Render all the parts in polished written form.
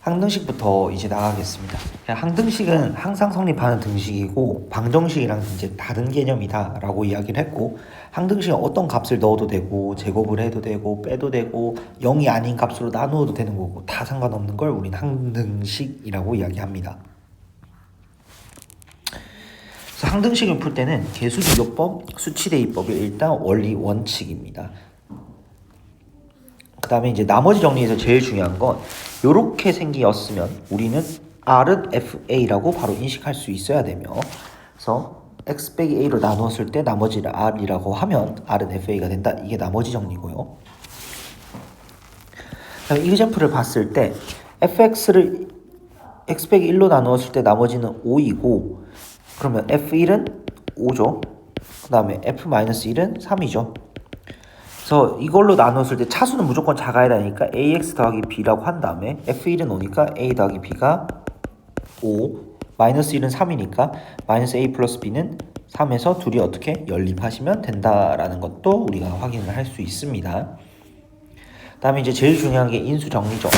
항등식부터 이제 나가겠습니다. 항등식은 항상 성립하는 등식이고 방정식이랑 이제 다른 개념이다라고 이야기를 했고, 항등식은 어떤 값을 넣어도 되고 제곱을 해도 되고 빼도 되고 0이 아닌 값으로 나누어도 되는 거고 다 상관없는 걸 우리는 항등식이라고 이야기합니다. 그래서 항등식을 풀 때는 개수비교법, 수치대입법이 일단 원리 원칙입니다. 그 다음에 이제 나머지 정리에서 제일 중요한 건 이렇게 생기었으면 우리는 R은 FA라고 바로 인식할 수 있어야 되며, 그래서 X 빼기 A로 나누었을 때 나머지를 R이라고 하면 R은 FA가 된다. 이게 나머지 정리고요. 그다음에 이그젠플을 봤을 때 fx를 x 빼기 1로 나누었을 때 나머지는 5이고, 그러면 f1은 5죠. 그 다음에 f-1은 3이죠. 그래서 이걸로 나눴을 때 차수는 무조건 작아야 되니까 ax 더하기 b라고 한 다음에 f1은 5니까 a 더하기 b가 5, 마이너스 1은 3이니까 마이너스 a 플러스 b는 3에서 둘이 어떻게 연립하시면 된다라는 것도 우리가 확인을 할 수 있습니다. 그 다음에 이제 제일 중요한 게 인수 정리죠.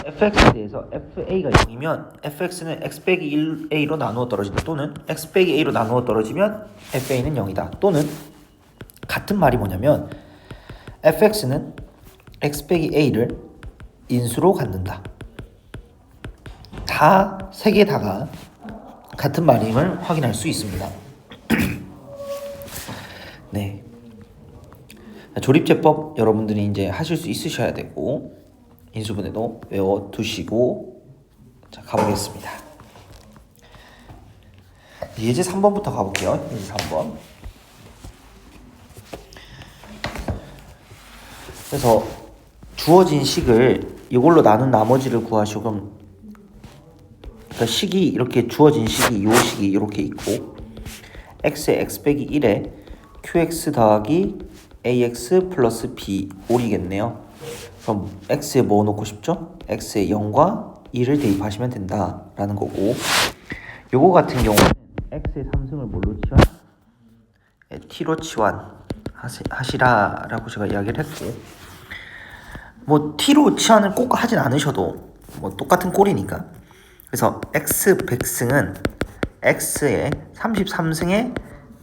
fx에 대해서 fa가 0이면 fx는 x 빼기 1a로 나누어 떨어진다, 또는 x 빼기 a로 나누어 떨어지면 fa는 0이다, 또는 같은 말이 뭐냐면 fx는 x 빼기 a를 인수로 갖는다. 다 세 개 다가 같은 말임을 확인할 수 있습니다. 네. 조립제법 여러분들이 이제 하실 수 있으셔야 되고 인수분해도 외워두시고, 자 가보겠습니다. 예제 3번부터 가볼게요. 예제 3번. 그래서 주어진 식을 이걸로 나눈 나머지를 구하시고, 그럼 그러니까 식이 이렇게 주어진 식이 요 식이 이렇게 있고 x에 x 빼기 1에 qx 더하기 ax 플러스 b 올이겠네요. 그럼 x에 뭐 넣고 싶죠? x에 0과 2를 대입하시면 된다라는 거고, 요거 같은 경우는 x의 3승을 뭘로 치환? t로 치환하시라라고 제가 이야기를 했고, 뭐 t로 치환을 꼭 하진 않으셔도 뭐 똑같은 꼴이니까, 그래서 x 100승은 x의 33승의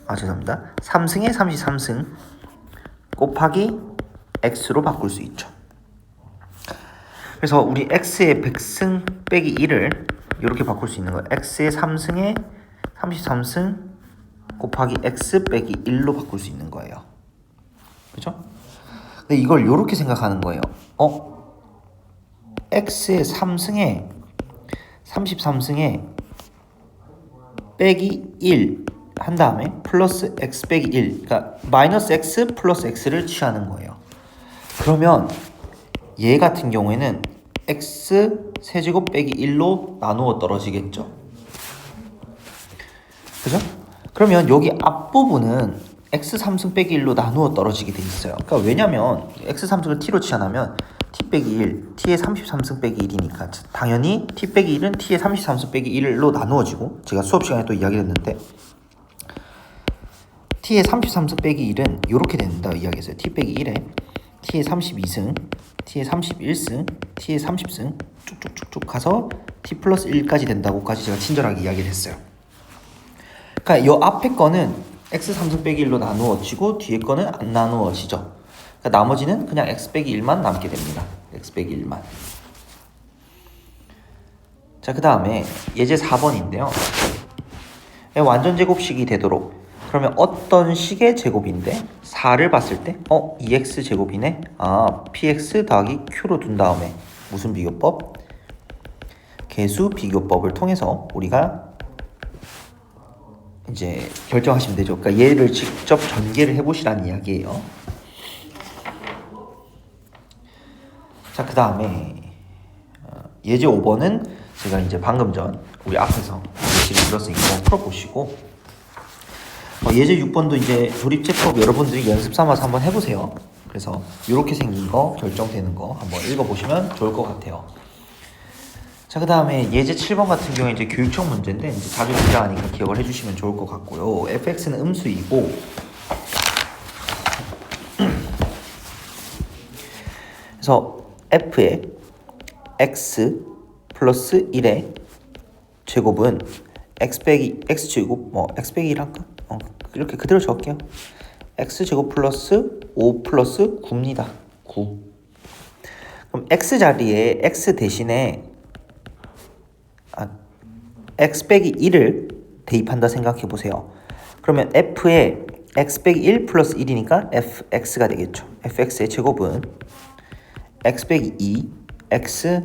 3승의 33승 곱하기 x로 바꿀 수 있죠. 그래서 우리 x의 100승 빼기 1을 이렇게 바꿀 수 있는 거예요. x의 3승의 33승 곱하기 x 빼기 1로 바꿀 수 있는 거예요. 그죠? 근데 이걸 이렇게 생각하는 거예요. x의 3승에 33승에 빼기 1 한 다음에 플러스 x 빼기 1, 그러니까 마이너스 x 플러스 x를 취하는 거예요. 그러면 얘 같은 경우에는 x 세제곱 빼기 1로 나누어 떨어지겠죠. 그죠? 그러면 여기 앞부분은 x 3승 빼기 1로 나누어 떨어지게 돼 있어요. 그러니까 왜냐면 x 3승을 t로 치환하면 t 빼기 1, t의 33승 빼기 1이니까 당연히 t 빼기 1은 t의 33승 빼기 1로 나누어지고, 제가 수업 시간에 또 이야기를 했는데 t의 33승 빼기 1은 이렇게 된다 이야기했어요. t 빼기 1에 t의 32승, t의 31승, t의 30승 쭉쭉쭉쭉 가서 t 플러스 1까지 된다고까지 제가 친절하게 이야기를 했어요. 그러니까 이 앞에 거는 x 3승 빼기 1로 나누어지고 뒤에 거는 안 나누어지죠. 그러니까 나머지는 그냥 x 빼기 1만 남게 됩니다. x 빼기 1만. 자, 그 다음에 예제 4번인데요. 완전 제곱식이 되도록, 그러면 어떤 식의 제곱인데 4를 봤을 때 2x 제곱이네. px 더하기 q로 둔 다음에 무슨 비교법? 개수 비교법을 통해서 우리가 이제 결정하시면 되죠. 그러니까 얘를 직접 전개를 해보시라는 이야기예요. 자, 그 다음에 예제 5번은 제가 이제 방금 전 우리 앞에서 예시를 들었으니까 풀어보시고, 예제 6번도 이제 조립제법 여러분들이 연습 삼아서 한번 해보세요. 그래서 이렇게 생긴 거, 결정되는 거 한번 읽어보시면 좋을 것 같아요. 자, 그 다음에 예제 7번 같은 경우에 이제 교육청 문제인데 이제 자주 등장하니까 기억을 해주시면 좋을 것 같고요. fx는 음수이고 그래서 f에 x 플러스 1의 제곱은 x 빼기 x제곱 x 빼기 1 할까? 이렇게 그대로 적을게요. x제곱 플러스 5 플러스 9입니다. 9. 그럼 x 자리에 x 대신에 x 빼기 1을 대입한다 생각해 보세요. 그러면 f에 x 빼기 1 플러스 1이니까 fx가 되겠죠. fx의 제곱은 x 빼기 2 x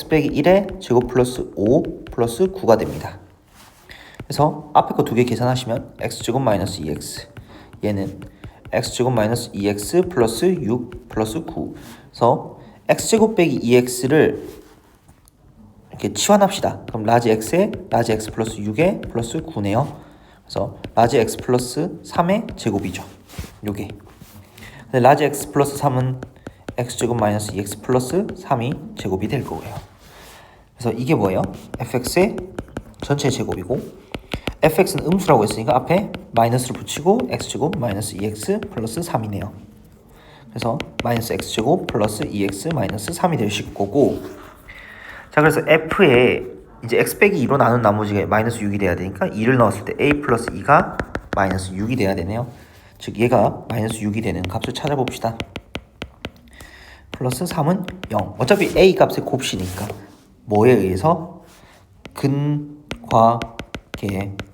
빼기 1의 제곱 플러스 5 플러스 9가 됩니다. 그래서 앞에 거 두 개 계산하시면 x제곱 마이너스 2x, 얘는 x제곱 마이너스 2x 플러스 6 플러스 9. 그래서 x제곱 빼기 2x를 이렇게 치환합시다. 그럼 라지 x에 라지 x 플러스 6에 플러스 9네요. 그래서 라지 x 플러스 3의 제곱이죠. 요게. 근데 라지 x 플러스 3은 x제곱 마이너스 2x 플러스 3이 제곱이 될 거고요. 그래서 이게 뭐예요? fx의 전체 제곱이고, fx는 음수라고 했으니까 앞에 마이너스를 붙이고 x제곱 마이너스 2x 플러스 3이네요. 그래서 마이너스 x제곱 플러스 2x 마이너스 3이 되실 거고, 자, 그래서 f에 이제 x 빼기 2로 나눈 나머지가 마이너스 6이 돼야 되니까 2를 넣었을 때 a 플러스 2가 마이너스 6이 돼야 되네요. 즉 얘가 마이너스 6이 되는 값을 찾아봅시다. 플러스 3은 0. 어차피 a 값의 곱이니까 뭐에 의해서? 근과계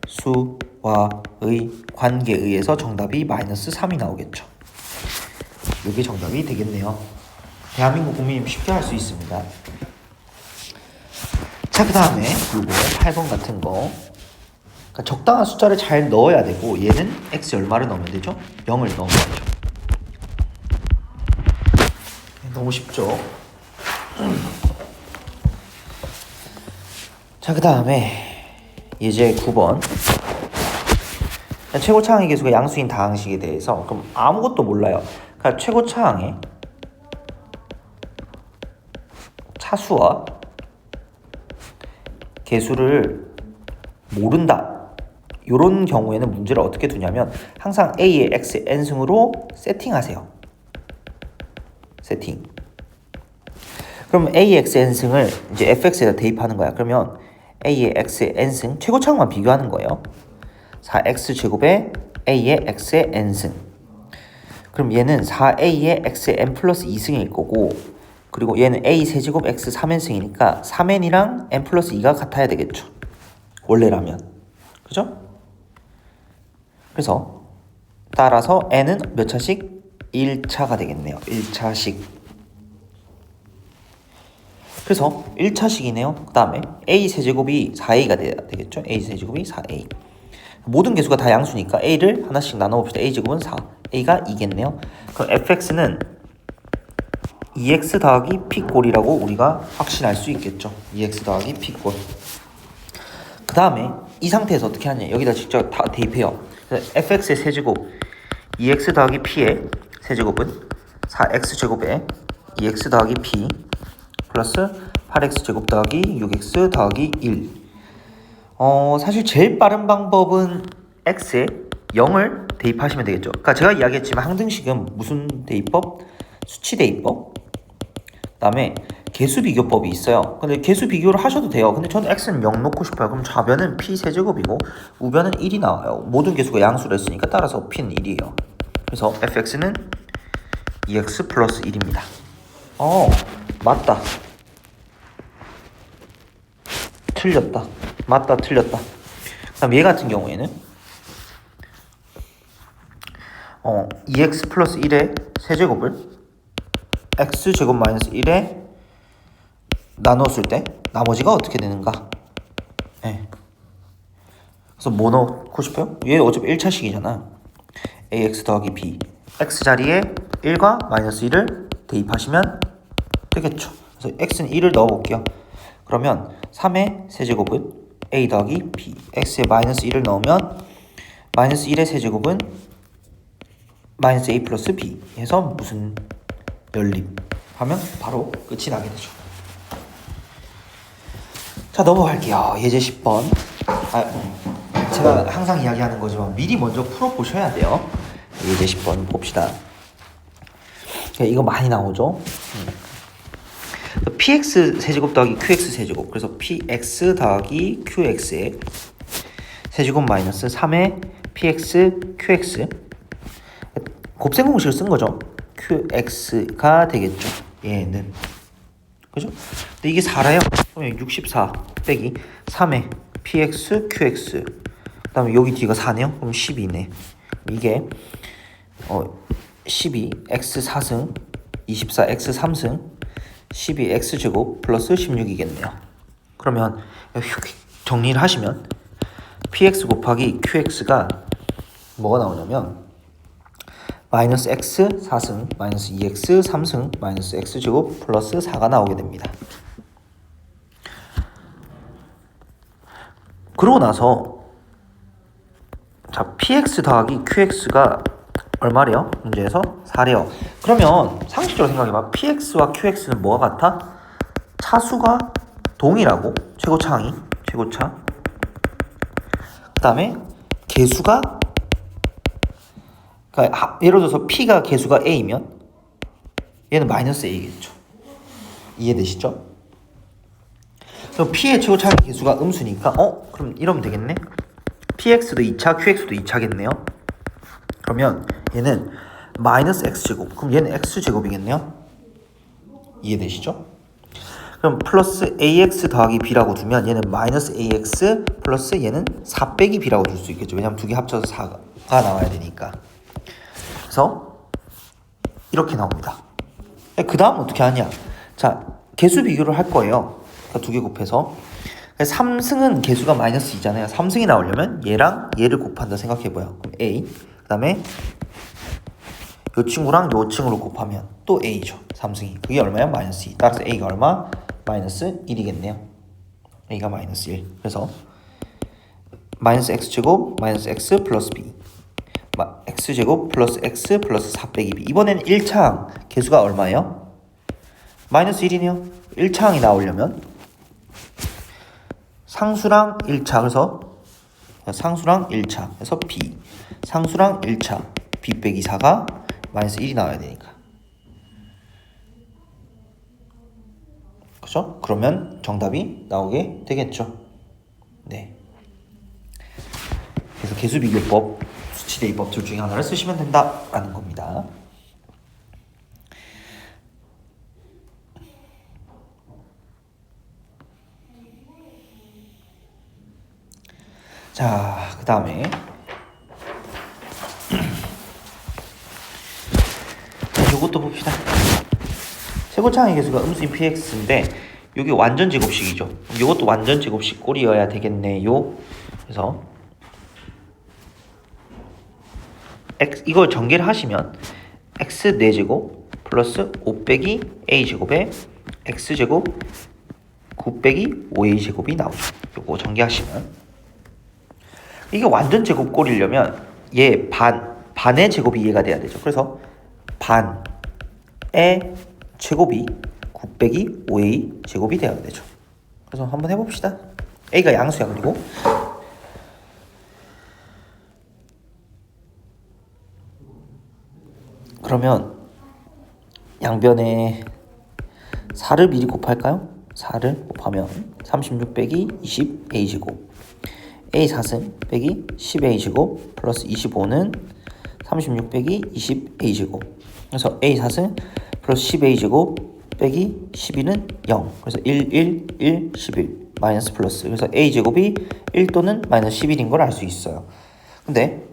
수와의 관계에 의해서 정답이 마이너스 3이 나오겠죠. 이게 정답이 되겠네요. 대한민국 국민이면 쉽게 할 수 있습니다. 자, 그 다음에 요거 8번 같은 거, 그러니까 적당한 숫자를 잘 넣어야 되고, 얘는 x 얼마를 넣으면 되죠? 0을 넣으면 되죠. 너무 쉽죠? 자, 그 다음에 예제 9번, 최고차항의 계수가 양수인 다항식에 대해서 그럼 아무것도 몰라요. 그러니까 최고차항의 차수와 계수를 모른다. 이런 경우에는 문제를 어떻게 두냐면 항상 a의 x의 n승으로 세팅하세요. 세팅. 그럼 a의 x의 n승을 이제 fx에다 대입하는 거야. 그러면 a의 x의 n승 최고차항만 비교하는 거예요. 4x제곱에 a의 x의 n승. 그럼 얘는 4a의 x의 n 플러스 2승일 거고, 그리고 얘는 a 세제곱 x 3n승이니까 3n이랑 n 플러스 2가 같아야 되겠죠. 원래라면. 그죠? 그래서 따라서 n은 몇 차씩? 1차가 되겠네요. 1차씩. 그래서 1차식이네요. 그 다음에 a 세제곱이 4a가 돼야 되겠죠. a 세제곱이 4a. 모든 개수가 다 양수니까 a를 하나씩 나눠봅시다. a제곱은 4, a가 2겠네요. 그럼 fx는 2x 더하기 p꼴이라고 우리가 확신할 수 있겠죠. 2x 더하기 p꼴. 그 다음에 이 상태에서 어떻게 하냐, 여기다 직접 다 대입해요. fx의 세제곱 2x 더하기 p의 세제곱은 4x제곱에 2x 더하기 p 플러스 8x제곱 더하기 6x 더하기 1. 사실 제일 빠른 방법은 x에 0을 대입하시면 되겠죠. 그러니까 제가 이야기했지만 항등식은 무슨 대입법? 수치 대입법. 그 다음에 개수 비교법이 있어요. 근데 개수 비교를 하셔도 돼요. 근데 저는 x는 0 놓고 싶어요. 그럼 좌변은 p 세제곱이고 우변은 1이 나와요. 모든 개수가 양수를 했으니까 따라서 p는 1이에요. 그래서 fx는 2x 플러스 1입니다. 맞다. 틀렸다. 맞다, 틀렸다. 그럼 얘 같은 경우에는 2x 플러스 1의 세제곱을 x제곱 마이너스 1에 나눴을 때 나머지가 어떻게 되는가? 네. 그래서 뭐 넣고 싶어요? 얘 어차피 1차식이잖아. ax 더하기 b. x 자리에 1과 마이너스 1을 대입하시면 되겠죠. 그래서 x는 1을 넣어볼게요. 그러면 3의 세제곱은 a 더하기 b. x에 마이너스 1을 넣으면 마이너스 1의 세제곱은 마이너스 a 플러스 b 해서 무슨 연립 하면 바로 끝이 나게 되죠. 자, 넘어갈게요. 예제 10번. 제가 항상 이야기하는 거지만 미리 먼저 풀어보셔야 돼요. 예제 10번 봅시다. 이거 많이 나오죠. px 세제곱 더하기 qx 세제곱. 그래서 px 더하기 qx의 세제곱 마이너스 3의 px qx. 곱셈 공식을 쓴 거죠. qx가 되겠죠. 얘는. 그죠? 근데 이게 4래요. 그러면 64 빼기 3의 px qx. 그 다음에 여기 뒤가 4네요. 그럼 12네. 이게 12 x 4승 24 x 3승 12 x제곱 플러스 16이겠네요. 그러면 정리를 하시면 px 곱하기 qx가 뭐가 나오냐면 마이너스 x 4승 마이너스 2x 3승 마이너스 x제곱 플러스 4가 나오게 됩니다. 그러고 나서 자 px 더하기 qx가 얼마래요? 문제에서 4래요. 그러면 상식적으로 생각해봐. px와 qx는 뭐가 같아? 차수가 동일하고 최고차항이 최고차. 그 다음에 개수가 그러니까 예를 들어서 p가 개수가 a면 얘는 마이너스 a겠죠. 이해되시죠? 그럼 p의 최고차항 개수가 음수니까 그럼 이러면 되겠네. px도 2차 qx도 2차겠네요. 그러면 얘는 마이너스 x제곱. 그럼 얘는 x제곱이겠네요. 이해되시죠? 그럼 플러스 ax 더하기 b라고 두면 얘는 마이너스 ax 플러스 얘는 4 빼기 b라고 줄 수 있겠죠. 왜냐면 두 개 합쳐서 4가 나와야 되니까. 그래서 이렇게 나옵니다. 그 다음 어떻게 하냐. 자, 개수 비교를 할 거예요. 그러니까 두 개 곱해서 3승은 개수가 마이너스 2잖아요. 3승이 나오려면 얘랑 얘를 곱한다 생각해봐요. 그럼 a 그 다음에 요 친구랑 요 친구를 곱하면 또 a죠. 3승이. 그게 얼마야? 마이너스 2. 따라서 a가 얼마? 마이너스 1이겠네요. a가 마이너스 1. 그래서 마이너스 x제곱 마이너스 x 플러스 b x제곱 플러스 x 플러스 4 빼기 b. 이번에는 1차항 개수가 얼마예요? 마이너스 1이네요. 1차항이 나오려면 상수랑 1차. 그래서 상수랑 1차. 그래서 b. 상수랑 1차. b 빼기 4가 마이너스 1이 나와야 되니까. 그죠? 그러면 정답이 나오게 되겠죠. 네. 그래서 개수비교법, 수치대입법 둘 중에 하나를 쓰시면 된다라는 겁니다. 자, 그 다음에 이것도 봅시다. 최고차항의 개수가 음수인 px인데 이게 완전 제곱식이죠. 이것도 완전 제곱식 꼴이어야 되겠네요. 그래서 이걸 전개를 하시면 x 4제곱 플러스 5 빼기 a제곱에 x제곱 9 빼기 5a제곱이 나오죠. 이거 전개하시면 이게 완전 제곱 꼴이려면 얘 반의 제곱이 이해가 돼야 되죠. 그래서 반의 제곱이 9 빼기 5a 제곱이 되어야 되죠. 그래서 한번 해봅시다. a가 양수야. 그리고 그러면 양변에 4를 미리 곱할까요? 4를 곱하면 36 빼기 20 a제곱 a 4승 빼기 10a 제곱 플러스 25는 36 빼기 20 a 제곱. 그래서 a 4승 플러스 10a 제곱 빼기 12는 0. 그래서 1, 1, 1, 11 마이너스 플러스. 그래서 a 제곱이 1 또는 마이너스 11인 걸 알 수 있어요. 근데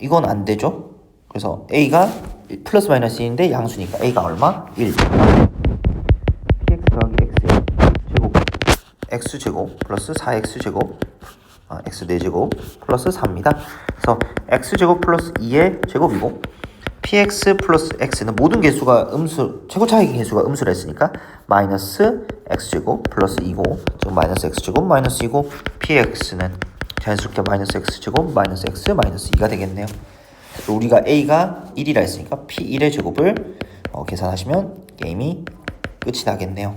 이건 안 되죠. 그래서 a가 플러스 마이너스 1인데 양수니까 a가 얼마? 1. px 더하기 x의 제곱 x제곱 플러스 4x제곱 x 4제곱 플러스 4입니다. 그래서 x제곱 플러스 2의 제곱이고 px 플러스 x는 모든 개수가 음수, 최고차항의 개수가 음수를 했으니까 마이너스 x제곱 플러스 2고 지금 마이너스 x제곱 마이너스 2고 px는 자연스럽게 마이너스 x제곱 마이너스 x 마이너스 2가 되겠네요. 우리가 a가 1이라 했으니까 p1의 제곱을 계산하시면 게임이 끝이 나겠네요.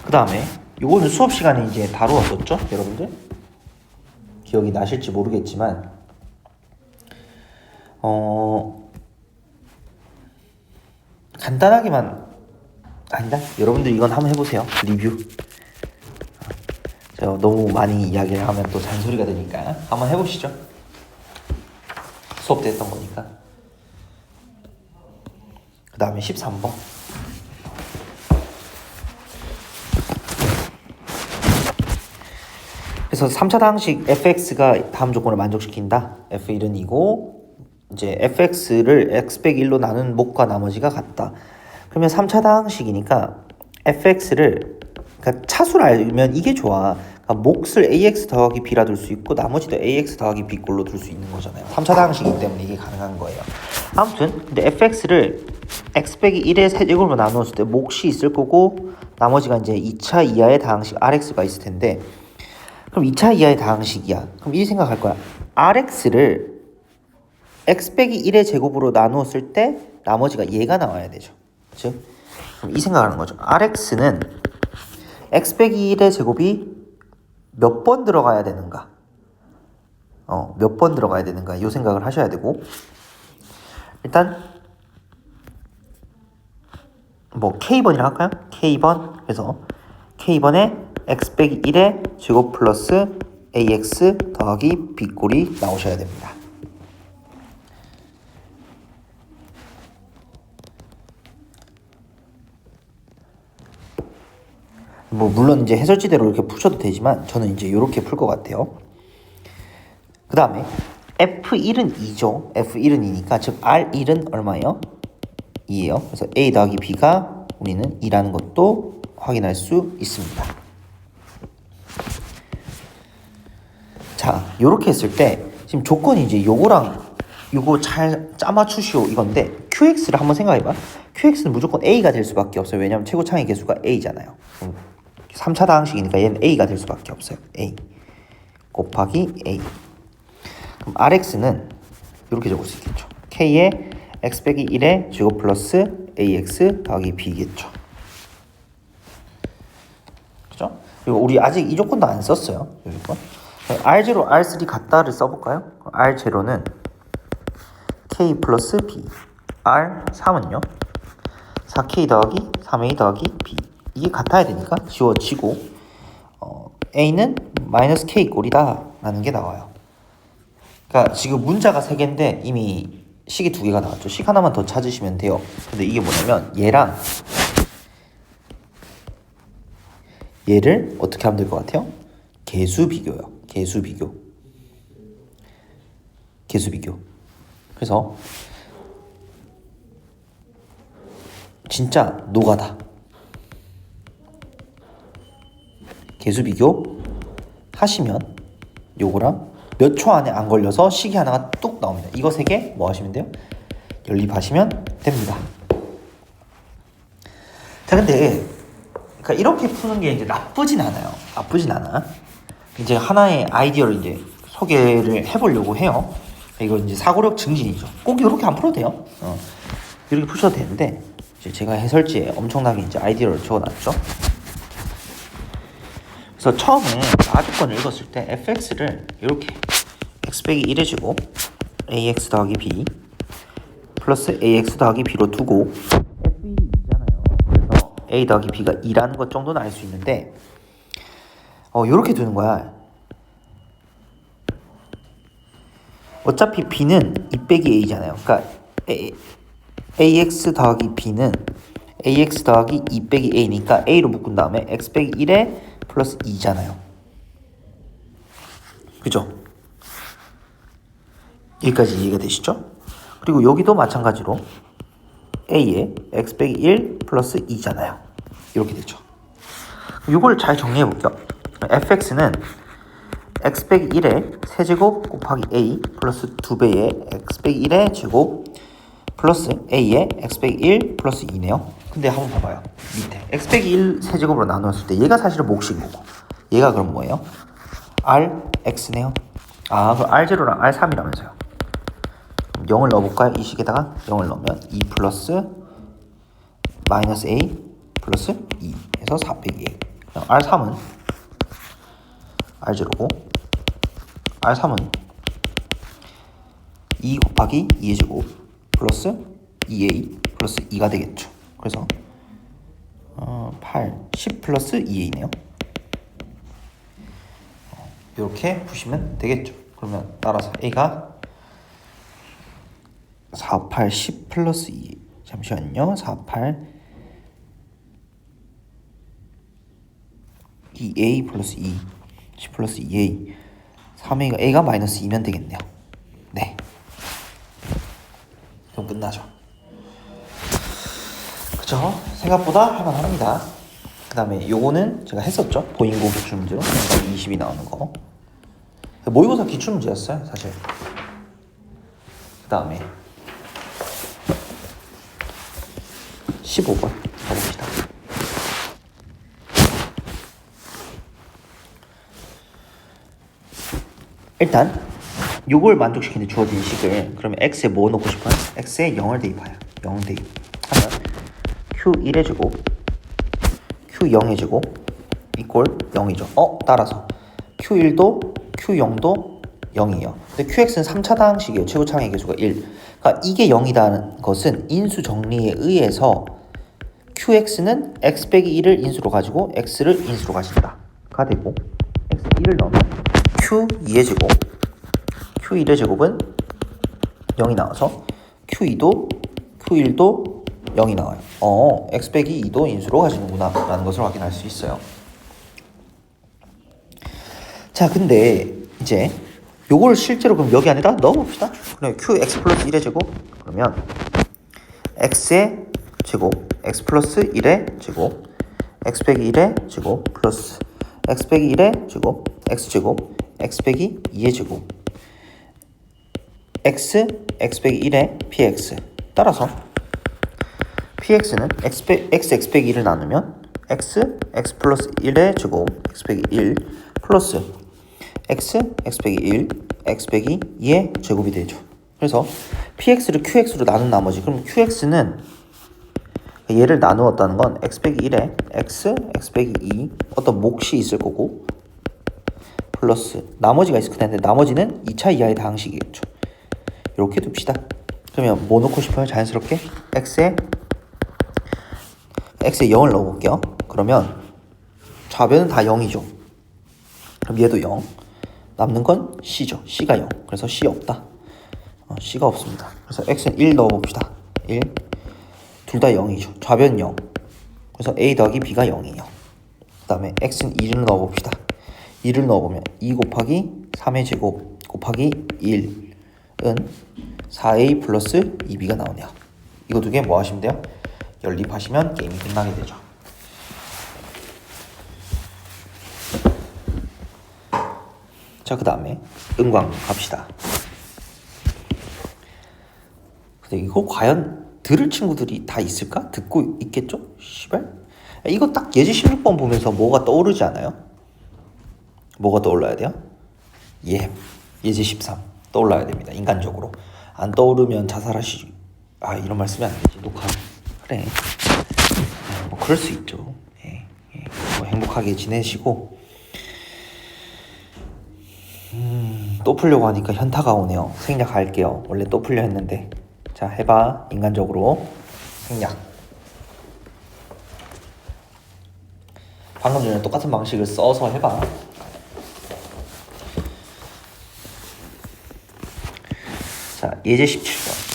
그 다음에 요거는 수업 시간에 이제 다루었었죠, 여러분들? 기억이 나실지 모르겠지만 간단하게만 아니다. 여러분들 이건 한번 해보세요. 리뷰. 제가 너무 많이 이야기를 하면 또 잔소리가 되니까 한번 해보시죠. 수업 때 했던 거니까. 그 다음에 13번. 그래서 3차 다항식 fx가 다음 조건을 만족시킨다. f1은 2고 이제 fx를 x-1로 나눈 목과 나머지가 같다. 그러면 3차 다항식이니까 fx를 그러니까 차수를 알면 이게 좋아. 그러니까 몫을 ax 더하기 b라 둘 수 있고 나머지도 ax 더하기 b 꼴로 둘 수 있는 거잖아요. 3차 다항식이기 때문에 이게 가능한 거예요. 아무튼 근데 fx를 x-1의 세제곱으로 나누었을 때 몫이 있을 거고 나머지가 이제 2차 이하의 다항식 rx가 있을 텐데 그럼 2차 이하의 다항식이야. 그럼 이 생각할 거야. rx를 x-1의 제곱으로 나누었을 때 나머지가 얘가 나와야 되죠. 즉 그럼 이 생각하는 거죠. rx는 x-1의 제곱이 몇 번 들어가야 되는가? 몇 번 들어가야 되는가? 이 생각을 하셔야 되고 일단 뭐 k번이라 할까요? k번 그래서 k번에 x-1의 제곱 플러스 ax 더하기 b꼴이 나오셔야 됩니다. 뭐 물론 이제 해설지대로 이렇게 푸셔도 되지만 저는 이제 이렇게 풀 것 같아요. 그 다음에 f1은 2죠. f1은 2니까 즉 r1은 얼마예요? 2예요. 그래서 a 더하기 b가 우리는 2라는 것도 확인할 수 있습니다. 자, 요렇게 했을 때 지금 조건이 이제 요거랑 요거 잘 짜맞추시오 이건데 qx를 한번 생각해봐. qx는 무조건 a가 될 수밖에 없어요. 왜냐하면 최고차의 개수가 a잖아요. 3차 다항식이니까 얘는 a가 될 수밖에 없어요. a 곱하기 a. 그럼 rx는 이렇게 적을 수 있겠죠. k의 x-1의 제곱 플러스 ax 더하기 b겠죠. 그죠? 그리고 우리 아직 이 조건도 안 썼어요. 이 조건. R0, R3 같다를 써볼까요? R0는 K 플러스 B R3은요 4K 더하기 3A 더하기 B 이게 같아야 되니까 지워지고 A는 마이너스 K 꼴이다 라는 게 나와요. 그러니까 지금 문자가 3개인데 이미 식이 2개가 나왔죠. 식 하나만 더 찾으시면 돼요. 근데 이게 뭐냐면 얘를 어떻게 하면 될 것 같아요? 개수 비교요. 개수 비교. 그래서 진짜 노가다. 개수 비교 하시면 요거랑 몇 초 안에 안 걸려서 식이 하나가 뚝 나옵니다. 이거 3개 뭐 하시면 돼요? 연립하시면 됩니다. 자, 근데 그러니까 이렇게 푸는 게 이제 나쁘진 않아요. 나쁘진 않아. 이제 하나의 아이디어를 이제 소개를 해보려고 해요. 이거 이제 사고력 증진이죠. 꼭 이렇게 안 풀어도 돼요. 이렇게 푸셔도 되는데 이제 제가 해설지에 엄청나게 이제 아이디어를 적어놨죠. 그래서 처음에 아조건을 읽었을 때 fx를 이렇게 x-1의 제곱 ax 더하기 b 플러스 ax 더하기 b로 두고 f1이 2잖아요. 그래서 a 더하기 b가 2라는 것 정도는 알 수 있는데 이렇게 두는 거야. 어차피 b는 2 빼기 a잖아요. 그러니까 ax 더하기 b는 ax 더하기 2 빼기 a니까 a로 묶은 다음에 x 빼기 1에 플러스 2잖아요. 그죠? 여기까지 이해가 되시죠? 그리고 여기도 마찬가지로 a에 x 빼기 1 플러스 2잖아요. 이렇게 되죠. 이걸 잘 정리해 볼게요. fx는 x 빼기 1의 세제곱 곱하기 a 플러스 2배의 x 빼기 1의 제곱 플러스 a의 x 빼기 1 플러스 2네요. 근데 한번 봐봐요. 밑에 x 빼기 1 세제곱으로 나누었을 때 얘가 사실은 몫인 거고 얘가 그럼 뭐예요? rx네요. 그럼 r0랑 r3이라면서요. 0을 넣어볼까요? 이 식에다가 0을 넣으면 2 플러스 마이너스 a 플러스 2 해서 4 빼기 a. 그럼 r3은 r0고 R3은 2 곱하기 2의 제곱 플러스 2a 플러스 2가 되겠죠. 그래서 8, 10 플러스 2a네요. 이렇게 푸시면 되겠죠. 그러면 따라서 a가 4, 8, 10 플러스 2. 잠시만요. 4, 8 2a 플러스 2 10 플러스 2a 3a가 a가 마이너스 2면 되겠네요. 네, 그럼 끝나죠. 그쵸? 생각보다 할만합니다. 그 다음에 요거는 제가 했었죠. 보인고 기출문제로 20이 나오는 거. 모의고사 기출문제였어요 사실. 그 다음에 15번 가봅시다. 일단 요걸 만족시키는 주어진 식을 그러면 x에 뭐 넣고 싶어요? x에 0을 대입해요. 0 대입하면 q1의 제곱 q0의 제곱 이꼴 0이죠. 따라서 q1도 q0도 0이에요. 근데 qx는 3차당식이에요. 최고차항의 개수가 1. 그러니까 이게 0이라는 것은 인수 정리에 의해서 qx는 x 빼기 1을 인수로 가지고 x를 인수로 가진다가 되고 x1을 넣으면 q2의 제곱 q1의 제곱은 0이 나와서 q2도 q1도 0이 나와요. x 빼기 2도 인수로 가지는구나 라는 것을 확인할 수 있어요. 자, 근데 이제 요걸 실제로 그럼 여기 안에다 넣어봅시다. 그럼 qx 플러스 1의 제곱 그러면 x의 제곱 x 플러스 1의 제곱 x 빼기 1의 제곱 플러스 x 빼기 1의 제곱 x 제곱 x 빼기 2의 제곱 x 빼기 1의 px 따라서 px는 x 빼기 1을 나누면 x 플러스 1의 제곱 x 빼기 1 플러스 x 빼기 1 x 빼기 2의 제곱이 되죠. 그래서 px를 qx로 나눈 나머지 그럼 qx는 얘를 나누었다는 건 x 빼기 1에 x 빼기 2 어떤 몫이 있을 거고 플러스 나머지가 있을 텐데 나머지는 2차 이하의 다항식이겠죠. 이렇게 둡시다. 그러면 뭐 넣고 싶어요? 자연스럽게 x에 0을 넣어볼게요. 그러면 좌변은 다 0이죠. 그럼 얘도 0. 남는 건 c죠. c가 0. 그래서 c 없다. c가 없습니다. 그래서 x는 1 넣어봅시다. 1. 둘 다 0이죠. 좌변 0. 그래서 a 더하기 b가 0이에요. 그 다음에 x는 2를 넣어봅시다. 2를 넣어보면 2 곱하기 3의 제곱 곱하기 1은 4a 플러스 2b가 나오네요. 이거 두 개 뭐 하시면 돼요? 연립하시면 게임이 끝나게 되죠. 자, 그 다음에 은광 갑시다. 근데 이거 과연 들을 친구들이 다 있을까? 듣고 있겠죠? 씨발. 이거 딱 예제 16번 보면서 뭐가 떠오르지 않아요? 뭐가 떠올라야 돼요? 예제 13 떠올라야 됩니다. 인간적으로. 안 떠오르면 자살하시. 이런 말씀이 안 되지. 녹화. 그래. 뭐 그럴 수 있죠. 뭐 행복하게 지내시고. 또 풀려고 하니까 현타가 오네요. 생략할게요. 원래 또 풀려 했는데. 자, 해봐. 인간적으로 생략. 방금 전에 똑같은 방식을 써서 해봐. 자, 예제 17번.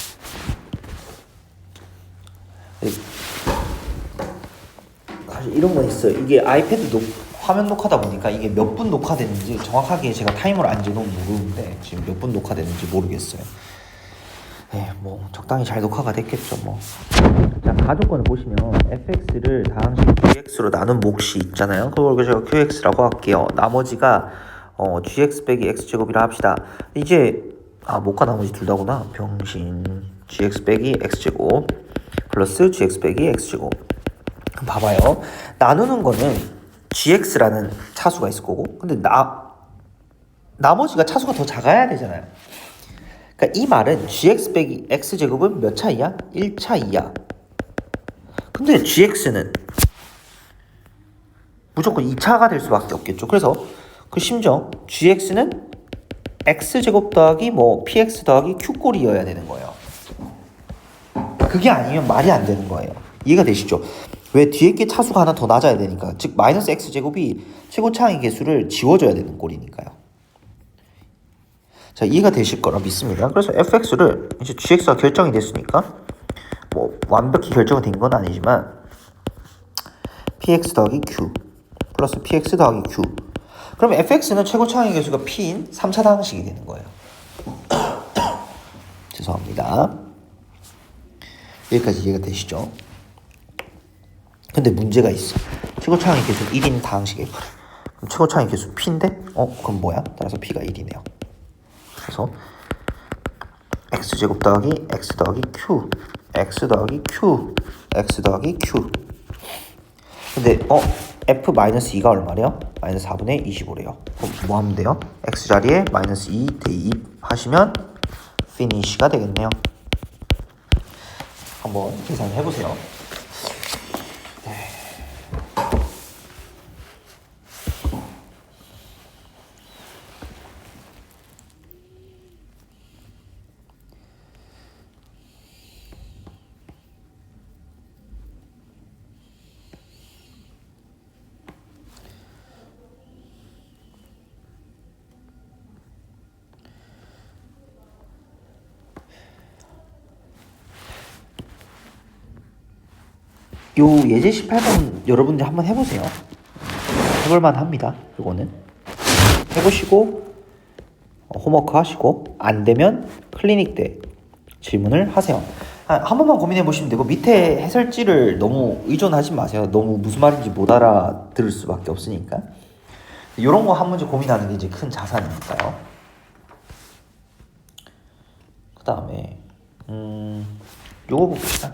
사실 이런 건 있어요. 이게 아이패드 화면 녹화다 보니까 이게 몇 분 녹화됐는지 정확하게 제가 타이머를 안 재놓으면 모르는데 지금 몇 분 녹화됐는지 모르겠어요. 뭐 적당히 잘 녹화가 됐겠죠. 뭐. 자, 가조건을 보시면 fx를 다항식 gx로 나눈 몫이 있잖아요. 그걸 제가 qx라고 할게요. 나머지가 gx 빼기 x제곱이라 합시다. 이제 못과 나머지 둘 다구나. 병신. gx 빼기 x제곱 플러스 gx 빼기 x제곱. 그럼 봐봐요. 나누는 거는 gx라는 차수가 있을 거고 근데 나머지가 차수가 더 작아야 되잖아요. 그러니까 이 말은 gx 빼기 x제곱은 몇 차이야? 1차이야. 근데 gx는 무조건 2차가 될 수밖에 없겠죠. 그래서 심지어 gx는 x제곱 더하기 뭐 px 더하기 q꼴이어야 되는 거예요. 그게 아니면 말이 안 되는 거예요. 이해가 되시죠? 왜 뒤에 게 차수가 하나 더 낮아야 되니까. 즉 마이너스 x제곱이 최고차항의 개수를 지워줘야 되는 꼴이니까요. 자, 이해가 되실 거라 믿습니다. 그래서 fx를 이제 gx가 결정이 됐으니까 뭐 완벽히 결정이 된 건 아니지만 px 더하기 q 플러스 px 더하기 q. 그럼 fx는 최고차항의 개수가 p인 3차항식이 되는 거예요. 죄송합니다. 여기까지 이해가 되시죠? 근데 문제가 있어. 최고차항의 개수 1인 다항식이에요. 그럼 최고차항의 개수 p인데? 그럼 뭐야? 따라서 p가 1이네요. 그래서 x제곱 더하기 x 더하기 q x 더하기 q x 더하기 q. 근데 f-2가 얼마래요? 마이너스 4분의 25래요. 그럼 뭐 하면 돼요? x 자리에 마이너스 2 대입하시면 피니쉬가 되겠네요. 한번 계산을 해보세요. 요 예제 18번 여러분들 한번 해보세요. 해볼만 합니다. 요거는 해보시고 홈워크 하시고 안 되면 클리닉 때 질문을 하세요. 한 번만 고민해 보시면 되고 밑에 해설지를 너무 의존하지 마세요. 너무 무슨 말인지 못 알아들을 수밖에 없으니까. 요런 거 한 문제 고민하는 게 이제 큰 자산이니까요. 그 다음에 요거 봅시다.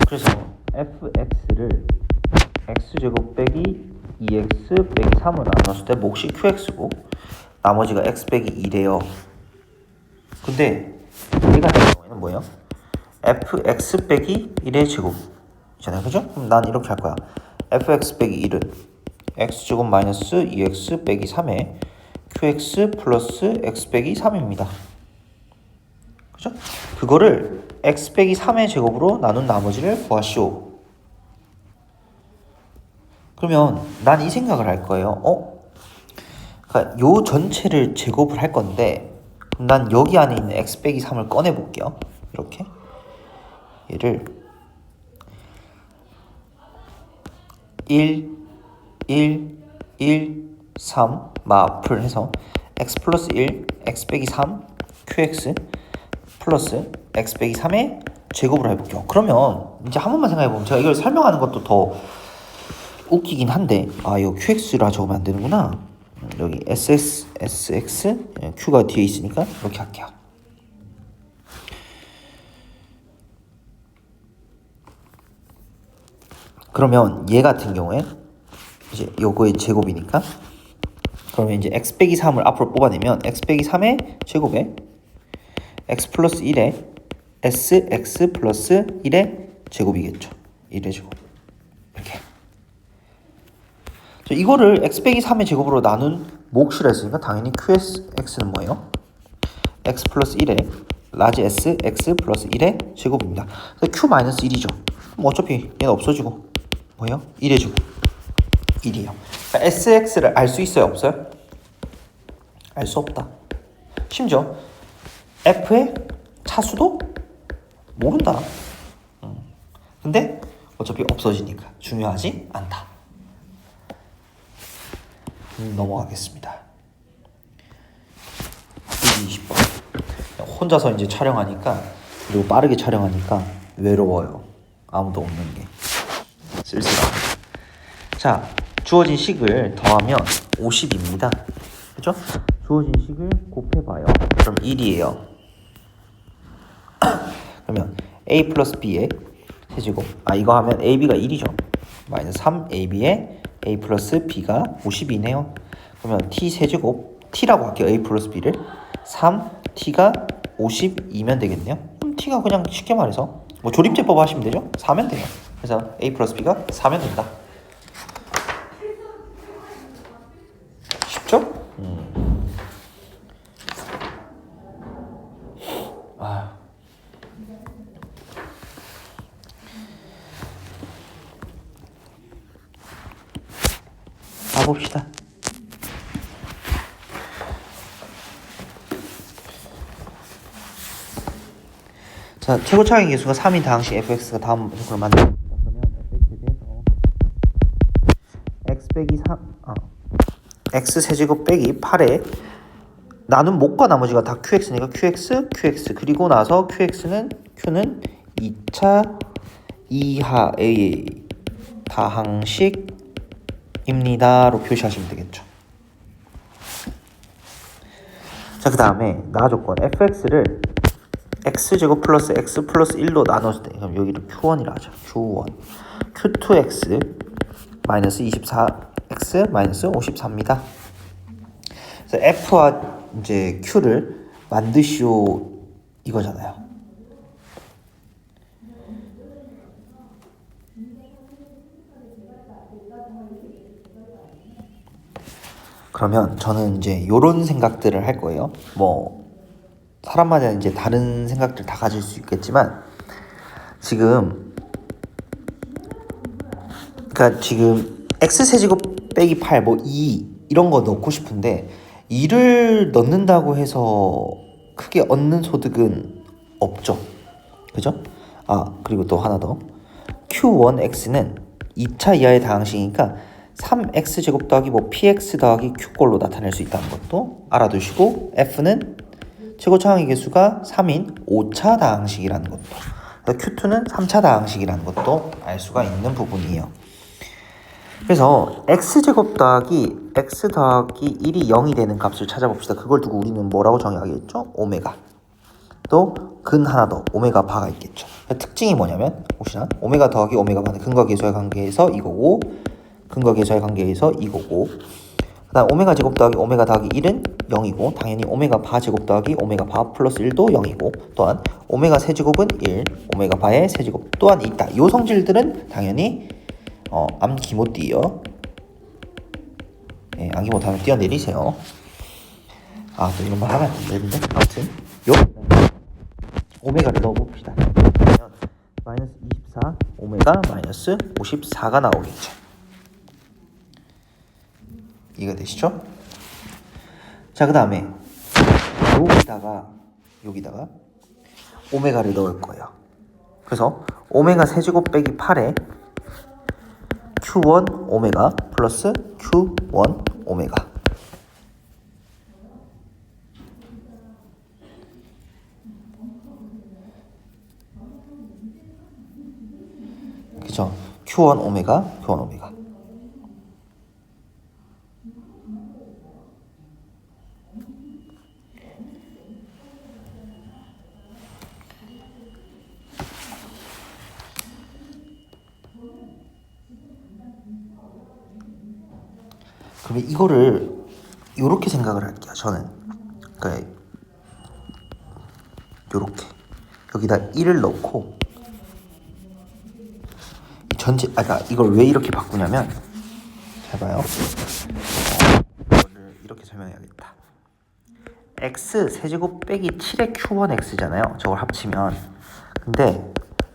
그래서 fx를 x제곱 빼기 2x 빼기 3을 나눴을 때 몫이 qx고 나머지가 x 빼기 2래요. 근데 얘가 되는 경우에는 뭐예요? fx 빼기 1의 제곱이잖아요. 그죠? 그럼 난 이렇게 할 거야. fx 빼기 1은 x제곱 마이너스 2x 빼기 3에 qx 플러스 x 빼기 3입니다. 그죠? 그거를 x 빼기 3의 제곱으로 나눈 나머지를 구하시오. 그러면 난 이 생각을 할 거예요. 그러니까 요 전체를 제곱을 할 건데 그럼 난 여기 안에 있는 x 빼기 3을 꺼내 볼게요. 이렇게 얘를 1, 1, 1, 3 마플 해서 x 플러스 1, x 빼기 3, qx 플러스 x 빼기 3의 제곱으로 해볼게요. 그러면 이제 한 번만 생각해보면 제가 이걸 설명하는 것도 더 웃기긴 한데 이거 qx라 적으면 안 되는구나. 여기 sx, q가 뒤에 있으니까 이렇게 할게요. 그러면 얘 같은 경우에 이제 요거의 제곱이니까 그러면 이제 x 빼기 3을 앞으로 뽑아내면 x 빼기 3의 제곱에 x 플러스 1에 sx 플러스 1의 제곱이겠죠. 1의 제곱. 이렇게. 이거를 x 빼기 3의 제곱으로 나눈 몫이라 했으니까 당연히 qx는 뭐예요? x 플러스 1에 라지 s x 플러스 1의 제곱입니다. 그래서 q 마이너스 1이죠. 그럼 어차피 얘는 없어지고 뭐예요? 1의 제곱. 1이에요. 그러니까 sx를 알 수 있어요? 없어요? 알 수 없다. 심지어 f의 차수도 모른다. 근데 어차피 없어지니까 중요하지 않다. 넘어가겠습니다. 20번. 혼자서 이제 촬영하니까 그리고 빠르게 촬영하니까 외로워요. 아무도 없는 게 쓸쓸하다. 자, 주어진 식을 더하면 50입니다. 그죠? 주어진 식을 곱해봐요. 그럼 1이에요. 그러면 a 플러스 b의 세제곱. 이거 하면 ab가 1이죠. 마이너스 3ab에 a 플러스 b가 52네요. 그러면 t 세제곱 t라고 할게요. a 플러스 b를 3t가 52면 되겠네요. 그럼 t가 그냥 쉽게 말해서 뭐 조립제법 하시면 되죠. 4면 돼요. 그래서 a 플러스 b가 4면 된다. 가봅시다. 자, 최고차항의 개수가 3인 다항식 fx가 다음 조건을 만듭니다. 그러면 fx에 대해서 x 빼기 3, x 세제곱 빼기 8에 나눈 목과 나머지가 다 qx니까 qx 그리고 나서 q는 2차 이하의 다항식입니다로 표시하시면 되겠죠. 자, 그 다음에 나 조건 fx를 x제곱 플러스 x 플러스 1로 나눴을 때, 그럼 여기를 q1이라 하죠. q1 q2x 마이너스 24x 마이너스 54입니다. 그래서 f와 이제 q를 만드시오 이거잖아요. 그러면 저는 이제 요런 생각들을 할 거예요. 뭐 사람마다 이제 다른 생각들 다 가질 수 있겠지만 그러니까 지금 x세제곱 빼기 8 뭐 2 이런 거 넣고 싶은데 2를 넣는다고 해서 크게 얻는 소득은 없죠. 그죠? 그리고 또 하나 더. q1x는 2차 이하의 다항식이니까 3x제곱 더하기 뭐 px 더하기 q꼴로 나타낼 수 있다는 것도 알아두시고 f는 최고차항의 개수가 3인 5차 다항식이라는 것도, q2는 3차 다항식이라는 것도 알 수가 있는 부분이에요. 그래서 x제곱 더하기 x 더하기 1이 0이 되는 값을 찾아봅시다. 그걸 두고 우리는 뭐라고 정의하겠죠? 오메가. 또 근 하나 더 오메가 바가 있겠죠. 특징이 뭐냐면 혹시나 오메가 더하기 오메가 바는 근과 계수의 관계에서 이거고, 근과 계수의 관계에서 이거고, 그 다음 오메가 제곱 더하기 오메가 더하기 1은 0이고 당연히 오메가 바 제곱 더하기 오메가 바 플러스 1도 0이고, 또한 오메가 세제곱은 1, 오메가 바의 세제곱 또한 있다. 이 성질들은 당연히 암기 못 띄요. 네, 암기 못하면 뛰어내리세요. 또 이런 말 하면 안 되는데 아무튼 오메가를 넣어봅시다. 그러면 마이너스 24 오메가 마이너스 54가 나오겠죠. 이해가 되시죠? 자, 그 다음에 여기다가 오메가를 넣을 거예요. 그래서 오메가 세제곱 빼기 8에 q1 오메가 플러스 q1 오메가. 그죠? q1 오메가 그러면 이거를 요렇게 생각을 할게요. 저는 그러니까 요렇게 여기다 1을 넣고 전체 이걸 왜 이렇게 바꾸냐면, 잘 봐요. 이거를 이렇게 설명해야겠다. x 세제곱 빼기 7의 q1x잖아요. 저걸 합치면. 근데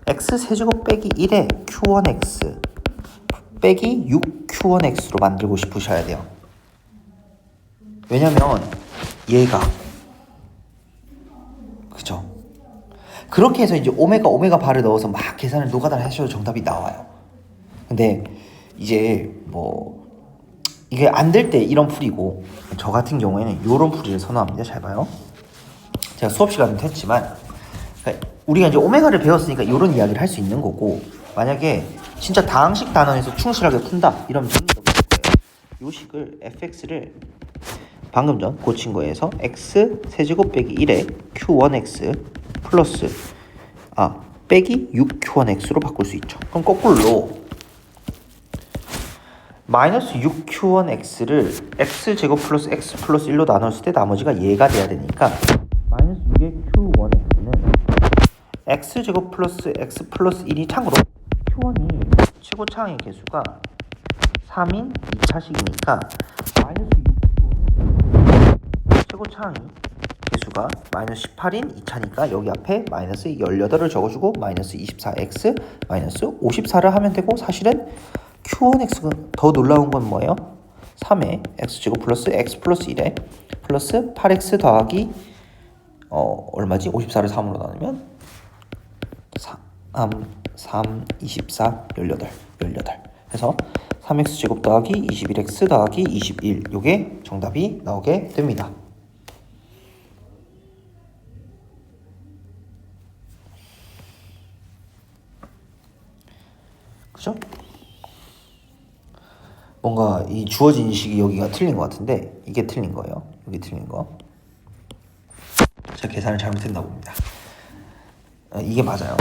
x 세제곱 빼기 1의 q1x 빼기 6q1x로 만들고 싶으셔야 돼요. 왜냐면 얘가 그죠? 그렇게 해서 이제 오메가 바를 넣어서 막 계산을 노가다를 하셔도 정답이 나와요. 근데 이제 뭐 이게 안 될 때 이런 풀이고, 저 같은 경우에는 이런 풀이를 선호합니다. 잘 봐요. 제가 수업 시간에도 했지만 우리가 이제 오메가를 배웠으니까 이런 이야기를 할 수 있는 거고, 만약에 진짜 다항식 단원에서 충실하게 푼다 이러면 재미가 없을 거예요. 요 식을 fx를 방금 전 고친 거에서 x 세제곱 빼기 1에 q1x 플러스 빼기 6q1x로 바꿀 수 있죠. 그럼 거꾸로 마이너스 6q1x를 x제곱 플러스 x 플러스 1로 나눴을 때 나머지가 얘가 돼야 되니까 마이너스 6의 q1x는 x제곱 플러스 x 플러스 1이 참고로 q1이 최고차항의 개수가 3인 2차식이니까 마이너스 6q1 최고차항이 개수가 마이너스 18인 2차니까 여기 앞에 마이너스 18을 적어주고 마이너스 24x 마이너스 54를 하면 되고, 사실은 q1x가 더 놀라운 건 뭐예요? 3의 x제곱 플러스 x 플러스 1에 플러스 8x 더하기 얼마지? 54를 3으로 나누면 3, 24, 18 해서 3x제곱 더하기 21x 더하기 21, 요게 정답이 나오게 됩니다. 그죠? 뭔가 이 주어진 식이 여기가 틀린 것 같은데 이게 틀린 거예요. 여기 틀린 거. 제가 계산을 잘못했나 봅니다. 이게 맞아요.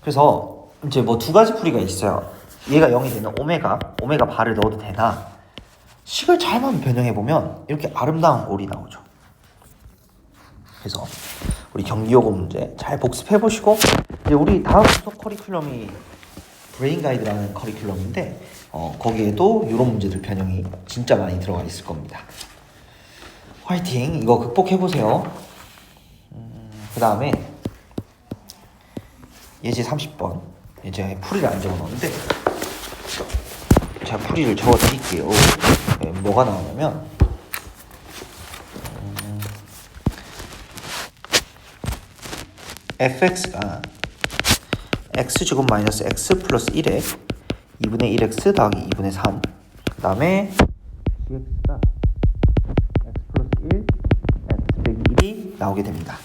그래서 이제 뭐 두 가지 풀이가 있어요. 얘가 0이 되는 오메가 바를 넣어도 되나, 식을 잘만 변형해보면 이렇게 아름다운 꼴이 나오죠. 그래서 우리 경기요구 문제 잘 복습해보시고, 이제 우리 다음 수업 커리큘럼이 브레인 가이드라는 커리큘럼인데 거기에도 이런 문제들 변형이 진짜 많이 들어가 있을 겁니다. 화이팅! 이거 극복해보세요. 그 다음에 예제 30번, 이제 풀이를 안 적어놓는데 제가 풀이를 적어드릴게요. 뭐가 나오냐면 fx가 x제곱 마이너스 x 플러스 1에 2분의 1x 더하기 2분의 3, 그 다음에 gx가 x 플러스 1 x 빼기 1이 나오게 됩니다.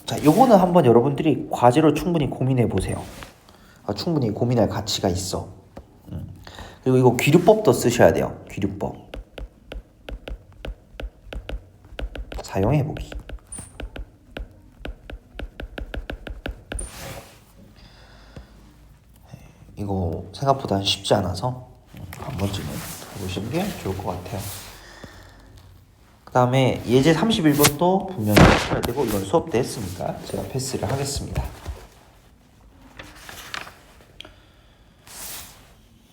자, 요거는 한번 여러분들이 과제로 충분히 고민해 보세요. 충분히 고민할 가치가 있어. 그리고 이거 귀류법도 쓰셔야 돼요. 귀류법 사용해 보기. 이거 생각보다 쉽지 않아서 한 번쯤은 해보시는 게 좋을 것 같아요. 그 다음에 예제 31번도 분명히 해야 되고, 이건 수업 때 했으니까 제가 패스를 하겠습니다.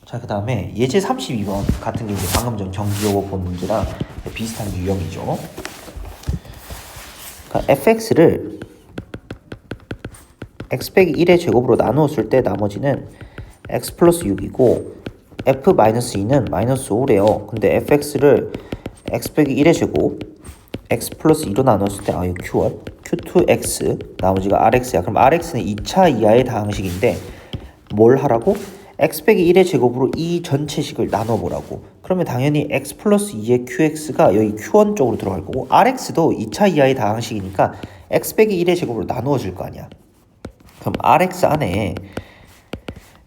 자, 그 다음에 예제 32번 같은 경우에 방금 전 경기요구 본 문제랑 비슷한 유형이죠. 그러니까 fx를 x 빼기 1의 제곱으로 나누었을 때 나머지는 x 플러스 6이고 f 마이너스 2는 마이너스 5래요. 근데 fx를 x 빼기 1의 제곱 x 플러스 2로 나눴을 때 이거 q1, q2x, 나머지가 rx야. 그럼 rx는 2차 이하의 다항식인데 뭘 하라고? x 빼기 1의 제곱으로 이 전체 식을 나눠보라고. 그러면 당연히 x 플러스 2의 qx가 여기 q1 쪽으로 들어갈 거고, rx도 2차 이하의 다항식이니까 x 빼기 1의 제곱으로 나누어질 거 아니야. 그럼 rx 안에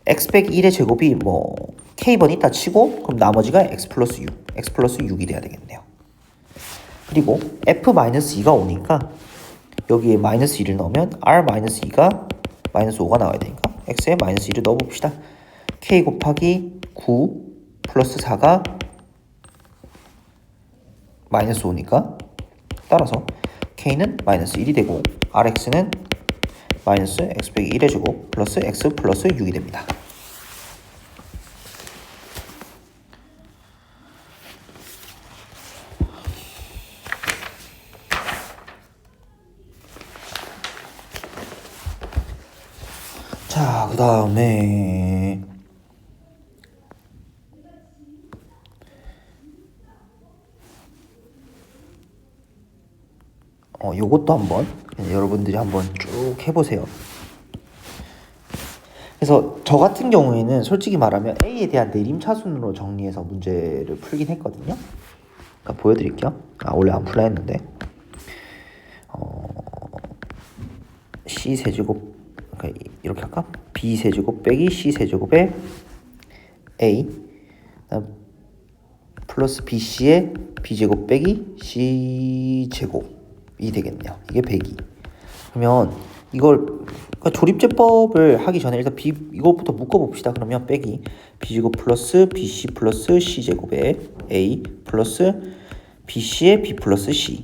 x 빼기 1의 제곱이 뭐 k번 있다 치고, 그럼 나머지가 x 플러스 6이 돼야 되겠네요. 그리고 f-2가 오니까 여기에 마이너스 2를 넣으면 r-2가 마이너스 5가 나와야 되니까 x에 마이너스 2를 넣어봅시다. k 곱하기 9 플러스 4가 마이너스 5니까 따라서 k는 마이너스 1이 되고 rx는 마이너스 x 빼기 1의 제곱 플러스 x 플러스 6이 됩니다. 자, 그 다음에 요것도 한번 여러분들이 한번 쭉 해보세요. 그래서 저 같은 경우에는 솔직히 말하면 A에 대한 내림차순으로 정리해서 문제를 풀긴 했거든요. 그러니까 보여드릴게요. 원래 안 풀라 했는데 C 세제곱, 그러니까 이렇게 할까? B 세제곱 빼기 C 세제곱에 A 플러스 BC의 B제곱 빼기 C제곱이 되겠네요. 이게 102. 그러면 이걸 그러니까 조립제법을 하기 전에 일단 이것부터 묶어봅시다. 그러면 빼기 B제곱 플러스 BC 플러스 C제곱에 A 플러스 BC의 B 플러스 C.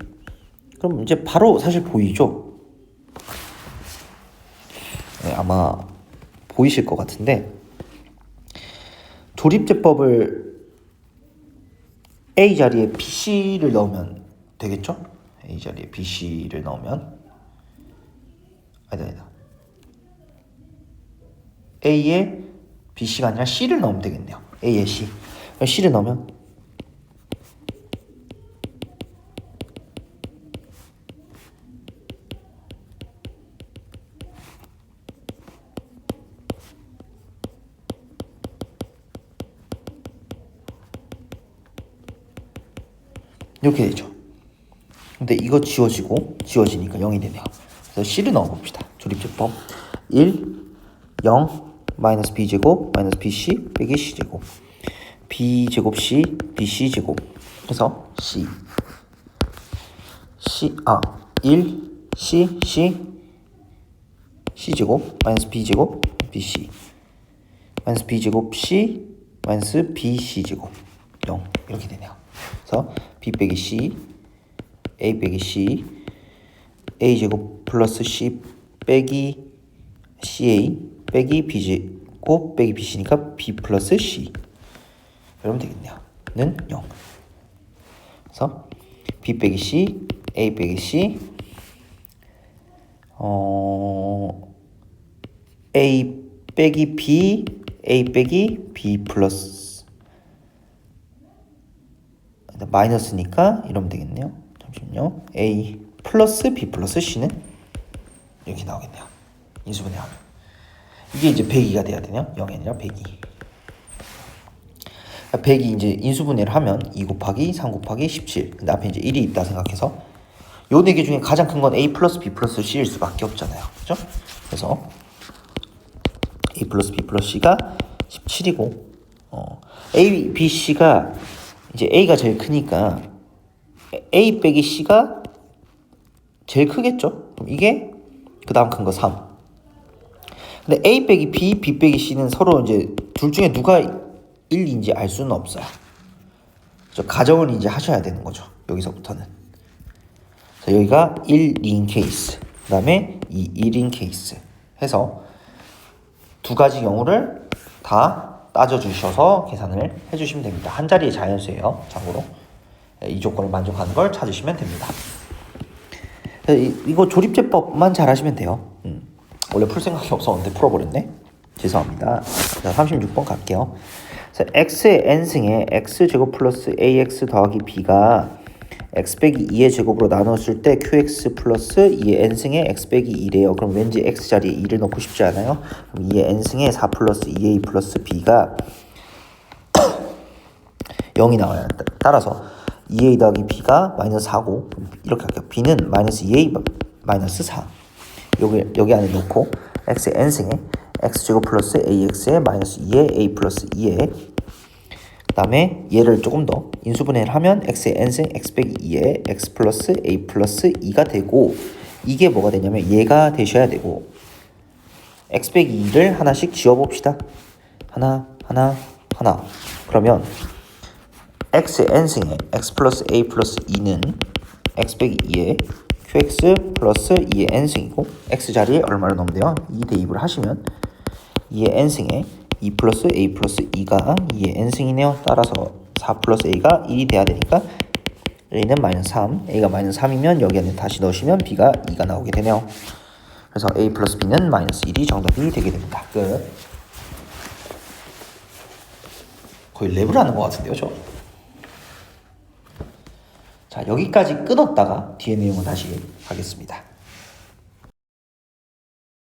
그럼 이제 바로 사실 보이죠? 네, 아마 보이실 것 같은데, 조립제법을 A 자리에 BC를 넣으면 되겠죠? A 자리에 BC를 넣으면 아니다. A에 BC가 아니라 C를 넣으면 되겠네요. A에 C. C를 넣으면 이렇게 되죠. 근데 이거 지워지니까 0이 되네요. 그래서 C를 넣어봅시다. 조립제법 1, 0, 마이너스 B제곱, 마이너스 BC, 빼기 C제곱, B제곱 C, BC제곱 해서 1, C제곱, 마이너스 B제곱, BC, 마이너스 B제곱 C, 마이너스 BC제곱 0 이렇게 되네요. 그래서 B 빼기 C, A 빼기 C, A제곱 플러스 C 빼기 CA 빼기 B제곱 빼기 BC니까 B 플러스 C 이러면 되겠네요. 는 0. 그래서 B 빼기 C, A 빼기 C, A 빼기 B, A 빼기 B 플러스 마이너스니까 이러면 되겠네요. 잠시만요. A 플러스 B 플러스 C는 이렇게 나오겠네요. 인수분해하면 이게 이제 102가 돼야 되네요. 0이 아니라 102. 100이 이제 인수분해를 하면 2 곱하기 3 곱하기 17. 근데 앞에 이제 1이 있다 생각해서 요 4개 중에 가장 큰 건 A 플러스 B 플러스 C일 수밖에 없잖아요. 그죠? 그래서 A 플러스 B 플러스 C가 17이고 A, B, C가 이제 A가 제일 크니까 A 빼기 C가 제일 크겠죠? 그럼 이게 그 다음 큰 거 3. 근데 A 빼기 B, B 빼기 C는 서로 이제 둘 중에 누가 1인지 알 수는 없어요. 가정을 이제 하셔야 되는 거죠. 여기서부터는. 자, 여기가 1, 2인 케이스. 그 다음에 2, 1인 케이스. 해서 두 가지 경우를 다 따져주셔서 계산을 해주시면 됩니다. 한 자리의 자연수예요. 참고로. 이 조건을 만족하는 걸 찾으시면 됩니다. 이거 조립제법만 잘 하시면 돼요. 원래 풀 생각이 없었는데 풀어버렸네. 죄송합니다. 자, 36번 갈게요. 자, x의 n승에 x제곱 플러스 ax 더하기 b가 x 빼기 2의 제곱으로 나눴을 때 qx 플러스 2의 n승에 x 빼기 2래요. 그럼 왠지 x 자리에 2를 넣고 싶지 않아요? 그럼 2의 n승에 4 플러스 2a 플러스 b가 0이 나와요. 따라서 2a 더하기 b가 마이너스 4고 이렇게 할게요. b는 마이너스 2a 마이너스 4 여기 안에 넣고 x의 n승에 x제곱 플러스 ax에 마이너스 2에 a 플러스 2에 그 다음에 얘를 조금 더 인수분해를 하면 x의 n승 x 빼기 2에 x 플러스 a 플러스 2가 되고 이게 뭐가 되냐면 얘가 되셔야 되고 x 빼기 2를 하나씩 지워봅시다. 하나 그러면 x의 n승에 x 플러스 a 플러스 2는 x 빼기 2에 qx 플러스 2의 n승이고 x 자리에 얼마를 넣으면 돼요? 2 대입을 하시면 2의 n승에 2 플러스 a 플러스 2가 2의 n승이네요. 따라서 4 플러스 a가 1이 돼야 되니까 a는 마이너스 3, a가 마이너스 3이면 여기 안에 다시 넣으시면 b가 2가 나오게 되네요. 그래서 a 플러스 b는 마이너스 1이 정답이 되게 됩니다. 끝. 거의 랩을 하는 것 같은데요, 저? 자, 여기까지 끊었다가 뒤에 내용을 다시 하겠습니다.